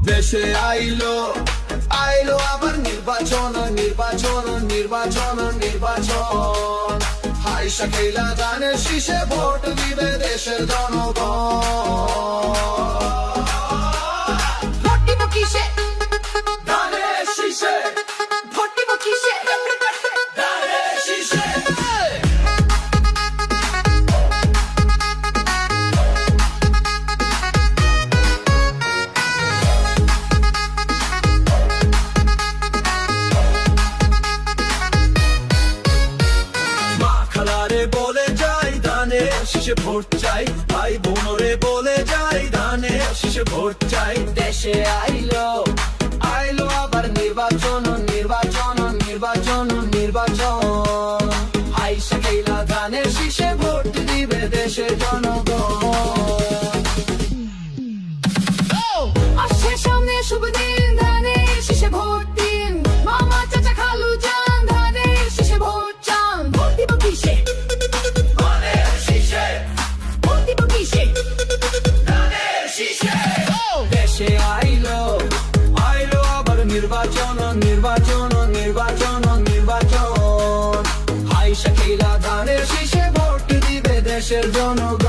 দেশে আইলো আইলো আবার নির্বাচন নির্বাচন নির্বাচন নির্বাচন হাই শাকিলা ধানের শীষে ভোট দিবে দেশের জনগণ। ভোট দিব কিসে? ধানের শীষে, ভোট দিব কিসে? ধানের শীষে। মা খালারে বলে যাই ধানের শীষে ভোট চাই, ভাই বোনরে বলে যাই ধানের শীষে ভোট চাই। দেশে আইলো আইলো আবার নির্বাচন নির্বাচন নির্বাচন নির্বাচন হাই শাকিলা ধানের শীষে ভোট দিবে দেশের জনগণ। আসছে সামনে শুভ দিন, ধানের শীষে ভোট দিন। মামা চাচা খালু যান, ধানের শীষে ভোট চান। ভোট দিব কিসে? ধানের শীষে, ভোট দিব কিসে? ধানের শীষে। দেশে আইলো আইলো আবার নির্বাচন নির্বাচন নির্বাচন নির্বাচন হাই শাকিলা ধানের শীষে ভোট দিবে দেশের জনগণ।